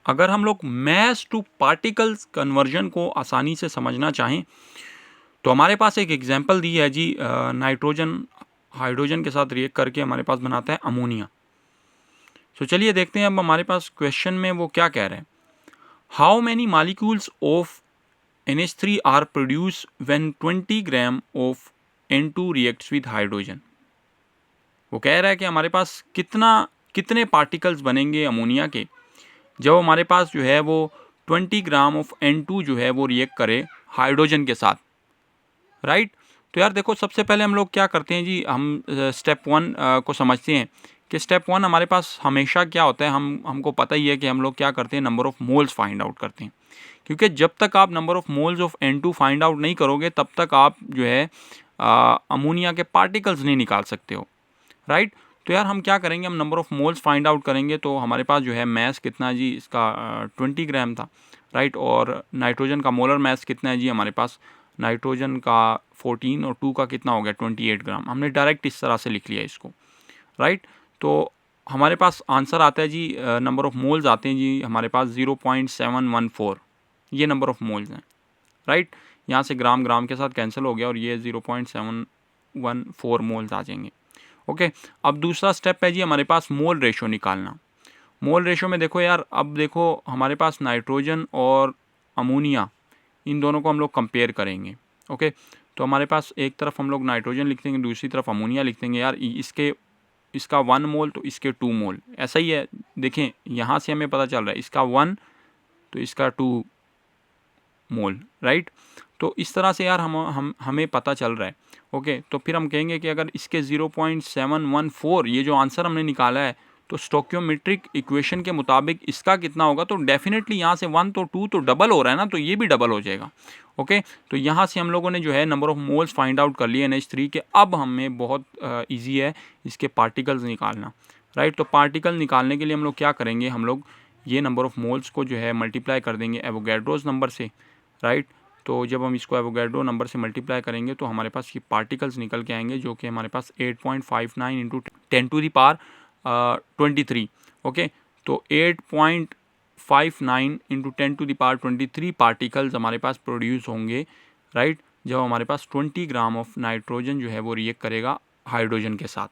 अगर हम लोग मैस टू पार्टिकल्स कन्वर्जन को आसानी से समझना चाहें तो हमारे पास एक एग्जांपल दी है जी, नाइट्रोजन हाइड्रोजन के साथ रिएक्ट करके हमारे पास बनाता है अमोनिया। तो चलिए देखते हैं अब हमारे पास क्वेश्चन में वो क्या कह रहे हैं। How many molecules of NH3 are produce when 20 gram of N2 reacts with hydrogen. वो कह रहा है कि हमारे पास कितने पार्टिकल्स बनेंगे अमोनिया के जब हमारे पास जो है वो 20 ग्राम ऑफ N2 जो है वो रिएक्ट करे हाइड्रोजन के साथ, राइट। तो यार देखो, सबसे पहले हम लोग क्या करते हैं जी, हम स्टेप 1 को समझते हैं कि स्टेप 1 हमारे पास हमेशा क्या होता है, हमको पता ही है कि हम लोग क्या करते हैं, number of moles find out करते हैं। क्योंकि जब तक आप number of moles of N2 find out नहीं करोगे तब तक आप जो है अमोनिया के पार्टिकल्स नहीं निकाल सकते हो, राइट। तो यार हम क्या करेंगे, हम number of moles find out करेंगे। तो हमारे पास जो है मैस कितना है जी, इसका 20 ग्राम था, राइट। और नाइट्रोजन का मोलर मैस कितना है जी, हमारे पास नाइट्रोजन का 14 और 2 का कितना हो गया 28 ग्राम। हमने डायरेक्ट इस तरह से लिख लिया इसको, राइट। तो हमारे पास आंसर आता है जी, नंबर ऑफ़ मोल्स आते हैं जी हमारे पास 0.714, ये नंबर ऑफ़ मोल्स हैं, राइट। यहाँ से ग्राम ग्राम के साथ कैंसिल हो गया और ये 0.714 मोल्स आ जाएंगे। ओके, अब दूसरा स्टेप है जी हमारे पास मोल रेशो निकालना। मोल रेशो में देखो यार, अब देखो हमारे पास नाइट्रोजन और अमोनिया, इन दोनों को हम लोग कंपेयर करेंगे। ओके, तो हमारे पास एक तरफ हम लोग नाइट्रोजन लिख देंगे, दूसरी तरफ अमोनिया लिख देंगे। यार इसका 1 मोल तो इसके 2 मोल, ऐसा ही है। देखें यहाँ से हमें पता चल रहा है इसका 1 तो इसका 2 मोल, राइट। तो इस तरह से यार हमें पता चल रहा है। ओके, तो फिर हम कहेंगे कि अगर इसके 0.714 ये जो आंसर हमने निकाला है तो स्टोक्योमेट्रिक इक्वेशन के मुताबिक इसका कितना होगा, तो डेफिनेटली यहाँ से 1 तो 2 तो डबल हो रहा है ना, तो ये भी डबल हो जाएगा। ओके, तो यहाँ से हम लोगों ने जो है number of moles find out कर लिए NH3 के। अब हमें बहुत ईजी है इसके पार्टिकल्स निकालना, राइट। तो पार्टिकल निकालने के लिए हम लोग क्या करेंगे, हम लोग ये नंबर ऑफ़ मोल्स को जो है मल्टीप्लाई कर देंगे एवोगैड्रोस नंबर से, राइट। तो जब हम इसको एवोगैड्रो नंबर से मल्टीप्लाई करेंगे तो हमारे पास ये पार्टिकल्स निकल के आएंगे, जो कि हमारे पास 8.59 इंटू 10⁻23। ओके, तो 8.59 इंटू 10⁻23 पार्टिकल्स हमारे पास प्रोड्यूस होंगे, राइट, जब हमारे पास 20 ग्राम ऑफ नाइट्रोजन जो है वो रिएक्ट करेगा हाइड्रोजन के साथ।